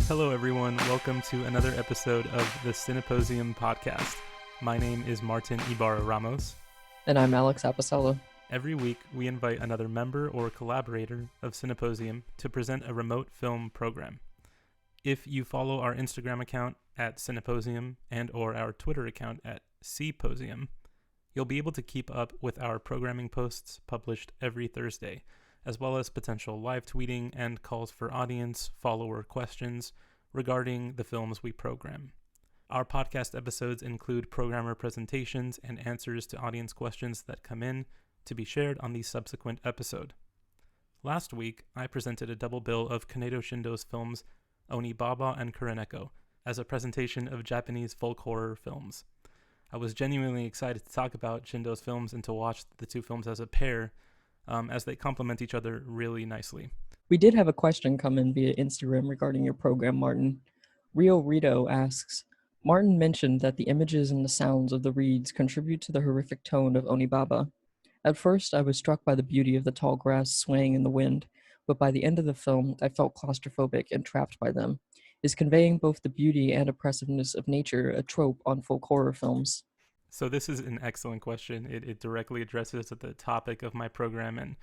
Hello, everyone. Welcome to another episode of the Cineposium podcast. My name is Martin Ibarra Ramos. And I'm Alex Apicella. Every week, we invite another member or collaborator of Cineposium to present a remote film program. If you follow our Instagram account at Cineposium and or our Twitter account at Cposium, you'll be able to keep up with our programming posts published every Thursday, as well as potential live tweeting and calls for audience follower questions regarding the films we program. Our podcast episodes include programmer presentations and answers to audience questions that come in to be shared on the subsequent episode. Last week, I presented a double bill of Kaneto Shindo's films Onibaba and Kuroneko as a presentation of Japanese folk horror films. I was genuinely excited to talk about Shindo's films and to watch the two films as a pair, as they complement each other really nicely. We did have a question come in via Instagram regarding your program, Martin. Rio Rito asks, Martin mentioned that the images and the sounds of the reeds contribute to the horrific tone of Onibaba. At first, I was struck by the beauty of the tall grass swaying in the wind, but by the end of the film, I felt claustrophobic and trapped by them. Is conveying both the beauty and oppressiveness of nature a trope on folk horror films? So this is an excellent question. It directly addresses the topic of my program, and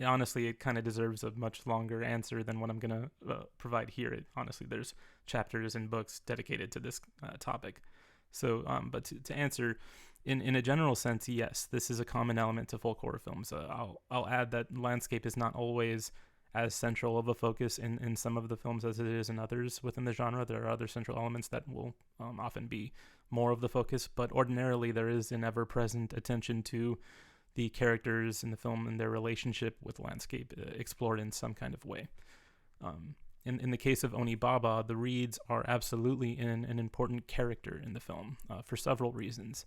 honestly, it kind of deserves a much longer answer than what I'm going to provide here. Honestly, there's chapters and books dedicated to this topic. So, but to answer, in a general sense, yes, this is a common element to folk horror films. I'll add that landscape is not always as central of a focus in some of the films as it is in others within the genre. There are other central elements that will often be more of the focus, but ordinarily there is an ever-present attention to the characters in the film and their relationship with landscape explored in some kind of way. In the case of Onibaba, the reeds are absolutely an important character in the film for several reasons.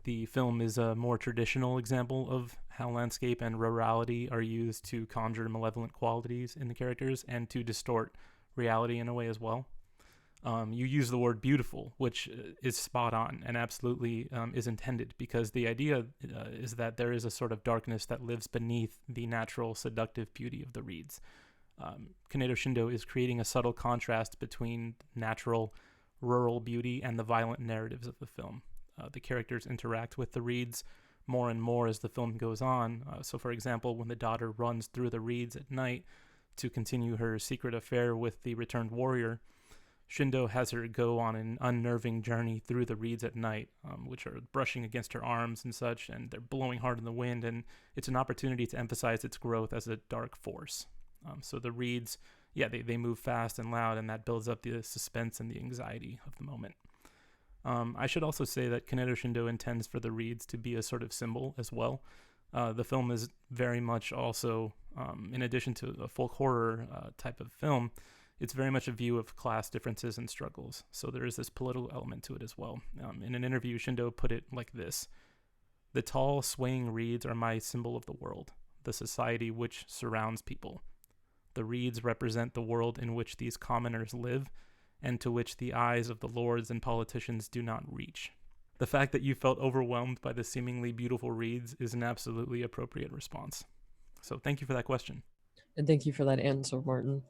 The film is a more traditional example of how landscape and rurality are used to conjure malevolent qualities in the characters and to distort reality in a way as well. You use the word beautiful, which is spot on and absolutely is intended, because the idea is that there is a sort of darkness that lives beneath the natural seductive beauty of the reeds. Kaneto Shindo is creating a subtle contrast between natural rural beauty and the violent narratives of the film. The characters interact with the reeds more and more as the film goes on. So, for example, when the daughter runs through the reeds at night to continue her secret affair with the returned warrior, Shindo has her go on an unnerving journey through the reeds at night, which are brushing against her arms and such, and they're blowing hard in the wind, and it's an opportunity to emphasize its growth as a dark force. So the reeds, they move fast and loud, and that builds up the suspense and the anxiety of the moment. I should also say that Kaneto Shindo intends for the reeds to be a sort of symbol as well. The film is very much also, in addition to a folk horror type of film, it's very much a view of class differences and struggles. So there is this political element to it as well. In an interview, Shindo put it like this: "The tall, swaying reeds are my symbol of the world, the society which surrounds people. The reeds represent the world in which these commoners live, and to which the eyes of the lords and politicians do not reach." The fact that you felt overwhelmed by the seemingly beautiful reeds is an absolutely appropriate response. So thank you for that question. And thank you for that answer, Martin.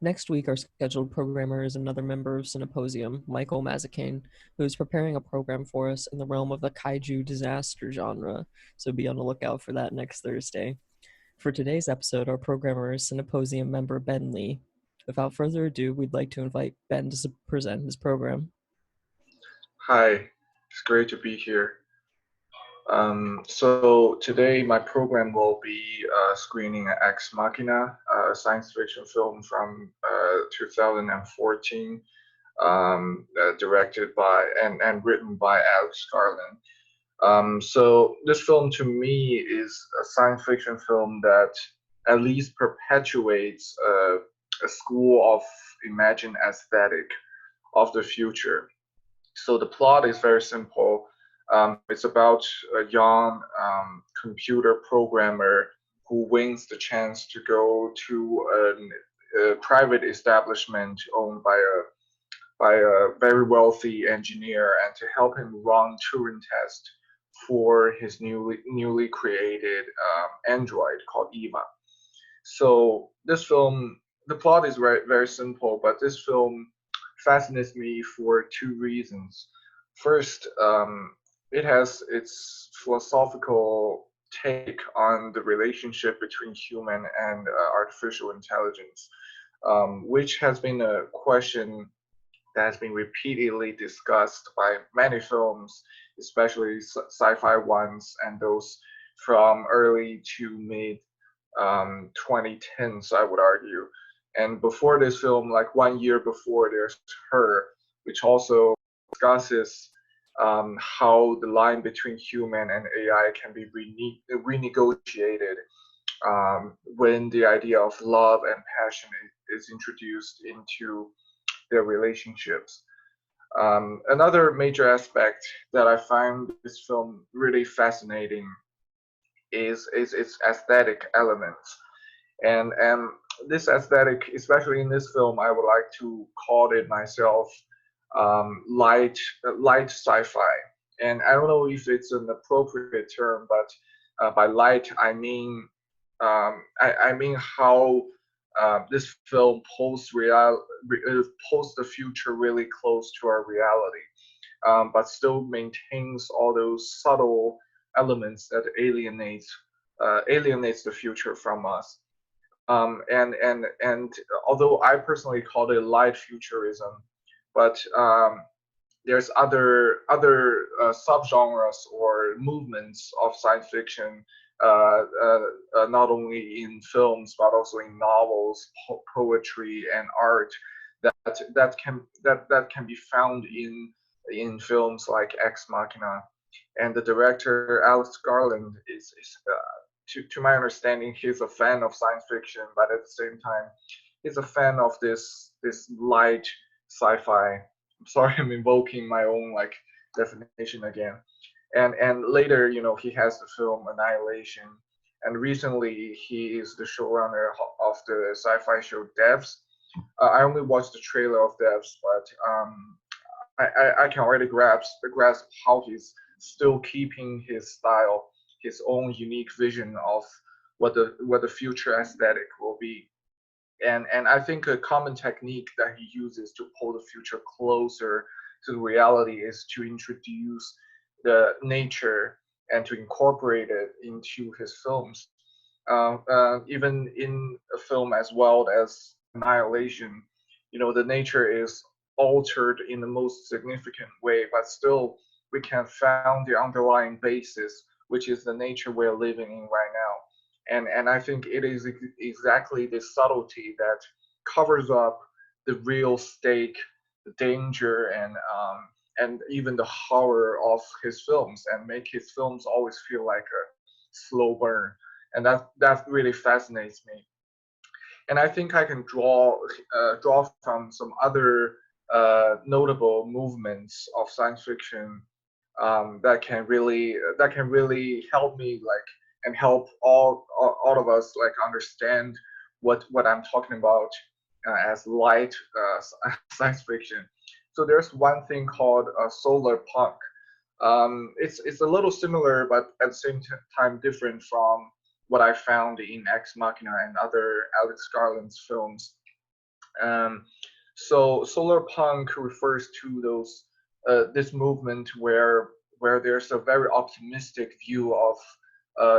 Next week, our scheduled programmer is another member of Cineposium, Michael Mazzacane, who is preparing a program for us in the realm of the kaiju disaster genre, so be on the lookout for that next Thursday. For today's episode, our programmer is Cineposium member Ben Lee. Without further ado, we'd like to invite Ben to present his program. Hi, it's great to be here. So today my program will be screening Ex Machina, a science fiction film from 2014, directed by and written by Alex Garland. So this film to me is a science fiction film that at least perpetuates a school of imagined aesthetic of the future. So the plot is very simple. It's about a young computer programmer who wins the chance to go to a private establishment owned by a very wealthy engineer, and to help him run Turing test for his newly created android called Eva. So this film the plot is very simple, but this film fascinates me for two reasons. First, it has its philosophical take on the relationship between human and artificial intelligence, which has been a question that has been repeatedly discussed by many films, especially sci-fi ones and those from early to mid 2010s, I would argue. And before this film, like 1 year before, there's Her, which also discusses how the line between human and AI can be renegotiated when the idea of love and passion is introduced into their relationships. Another major aspect that I find this film really fascinating is its aesthetic elements. And this aesthetic, especially in this film, I would like to call it myself light sci-fi. And I don't know if it's an appropriate term, but by light I mean how this film posts the future really close to our reality, but still maintains all those subtle elements that alienates the future from us. And although I personally call it light futurism, but there's other subgenres or movements of science fiction, not only in films but also in novels, poetry, and art that can be found in films like Ex Machina. And the director Alex Garland is to my understanding, he's a fan of science fiction, but at the same time, he's a fan of this light sci-fi. I'm sorry, I'm invoking my own like definition again. And later, he has the film Annihilation, and recently he is the showrunner of the sci-fi show Devs. I only watched the trailer of Devs, but I can already grasp how he's still keeping his style, his own unique vision of what the future aesthetic will be. And I think a common technique that he uses to pull the future closer to the reality is to introduce the nature and to incorporate it into his films. Even in a film as wild as Annihilation, the nature is altered in the most significant way, but still we can found the underlying basis, which is the nature we're living in right now. And I think it is exactly this subtlety that covers up the real stake, the danger, and even the horror of his films, and make his films always feel like a slow burn. And that really fascinates me. And I think I can draw from some other notable movements of science fiction that can really help me like and help all of us like understand what I'm talking about as light science fiction. So there's one thing called solar punk. It's a little similar, but at the same time different from what I found in Ex Machina and other Alex Garland's films. Um, so solar punk refers to those this movement where there's a very optimistic view of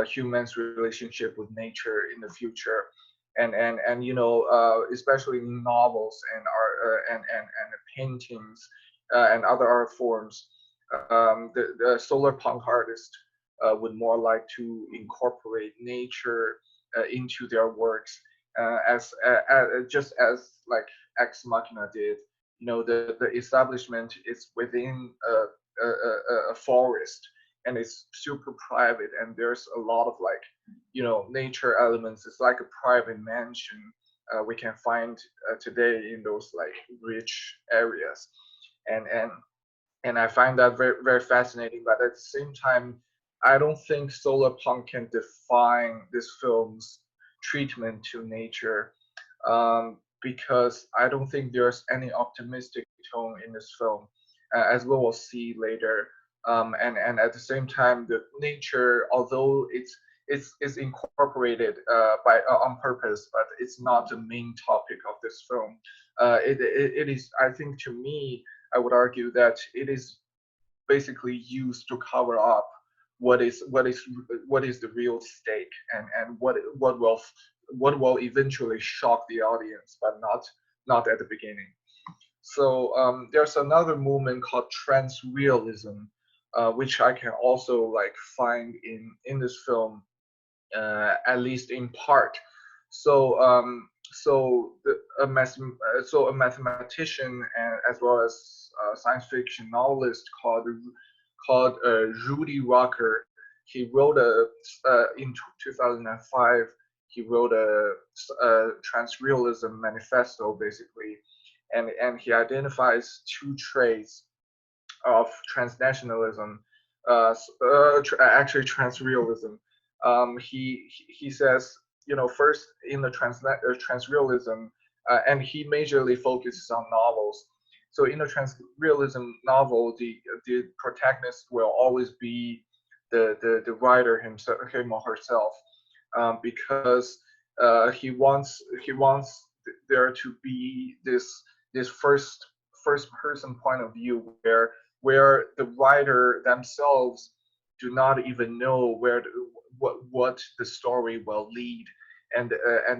humans' relationship with nature in the future, and especially in novels and art and paintings and other art forms, the solar punk artist would more like to incorporate nature into their works, just as like Ex Machina did. The establishment is within a forest, and it's super private, and there's a lot of like nature elements. It's like a private mansion we can find today in those like rich areas, and and I find that very fascinating. But at the same time, I don't think solar punk can define this film's treatment to nature, because I don't think there's any optimistic tone in this film, as we will see later. And at the same time, the nature, although is incorporated on purpose, but it's not the main topic of this film. It is, I think, to me, I would argue that it is basically used to cover up what is the real stake, and what will eventually shock the audience, but not at the beginning. So there's another movement called Trance Realism, which I can also like find in this film, at least in part. So so a mathematician and as well as a science fiction novelist called Rudy Walker. He wrote in 2005. He wrote a trans realism manifesto, basically, and he identifies two traits of transnationalism, actually transrealism. He says, first in the transrealism, and he majorly focuses on novels. So in a transrealism novel, the protagonist will always be the writer himself, him or herself, because he wants there to be this first person point of view where the writer themselves do not even know what the story will lead, and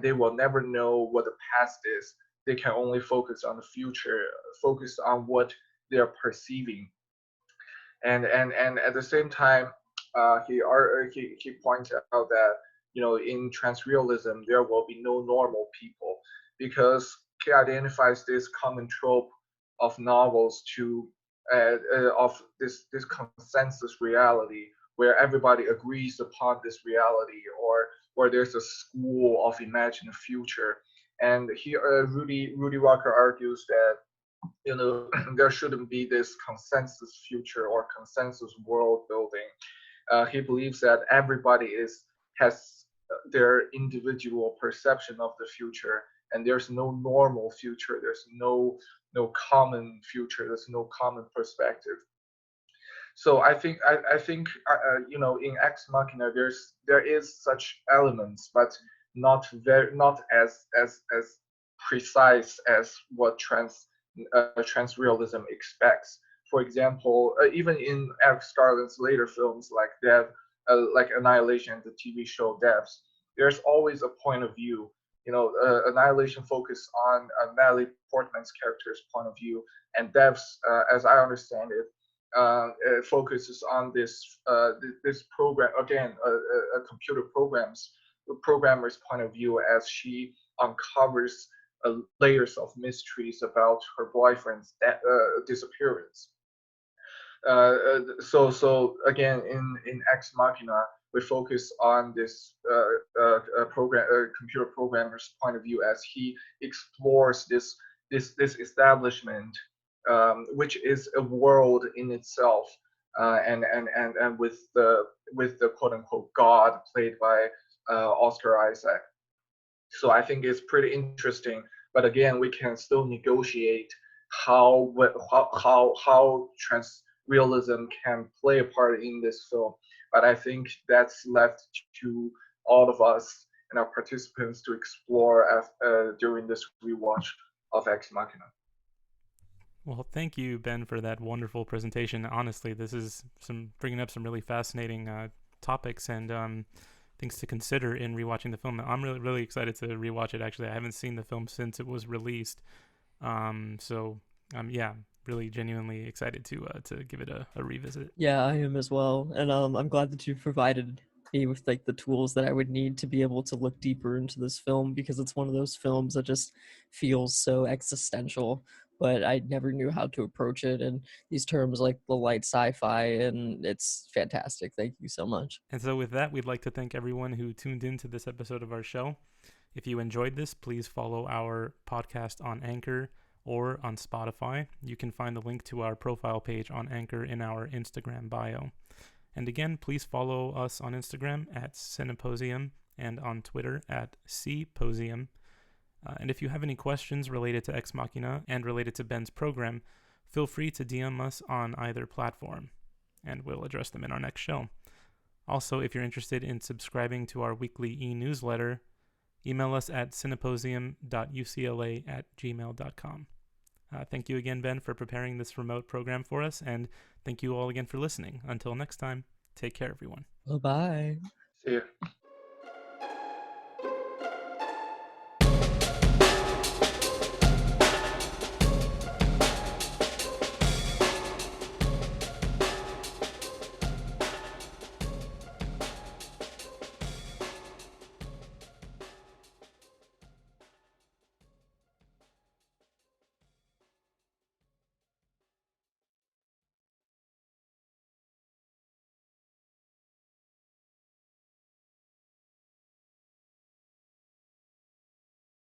they will never know what the past is. They can only focus on the future, focus on what they are perceiving, and at the same time, he points out that in transrealism there will be no normal people, because he identifies this common trope of novels to of this consensus reality where everybody agrees upon this reality, or there's a school of imagined future. And Rudy Walker argues that there shouldn't be this consensus future or consensus world building. He believes that everybody has their individual perception of the future, and there's no normal future. There's no common future. There's no common perspective. So I think in Ex Machina there is such elements, but not as precise as what trans realism expects. For example, even in Alex Garland's later films like Annihilation, the TV show Devs, there's always a point of view. Annihilation focused on Natalie Portman's character's point of view, and Devs, as I understand it, it focuses on this program again, a computer programmer's point of view as she uncovers layers of mysteries about her boyfriend's disappearance. So again, in Ex Machina, we focus on this computer programmer's point of view as he explores this establishment, which is a world in itself, and with the quote unquote God played by Oscar Isaac. So I think it's pretty interesting. But again, we can still negotiate how trans realism can play a part in this film. But I think that's left to all of us and our participants to explore during this rewatch of Ex Machina. Well, thank you, Ben, for that wonderful presentation. Honestly, this is bringing up some really fascinating topics and things to consider in rewatching the film. I'm really, really excited to rewatch it. Actually, I haven't seen the film since it was released, so yeah, really genuinely excited to give it a revisit. Yeah, I am as well, and I'm glad that you provided me with like the tools that I would need to be able to look deeper into this film, because it's one of those films that just feels so existential, but I never knew how to approach it, and these terms like the light sci-fi, and it's fantastic. Thank you so much. And so with that, we'd like to thank everyone who tuned in to this episode of our show. If you enjoyed this, please follow our podcast on Anchor or on Spotify. You can find the link to our profile page on Anchor in our Instagram bio. And again, please follow us on Instagram at Cineposium and on Twitter at Cposium. And if you have any questions related to Ex Machina and related to Ben's program, feel free to DM us on either platform, and we'll address them in our next show. Also, if you're interested in subscribing to our weekly e-newsletter, email us at cineposium.ucla@gmail.com. Thank you again, Ben, for preparing this remote program for us, and thank you all again for listening. Until next time, take care, everyone. Bye-bye. See ya.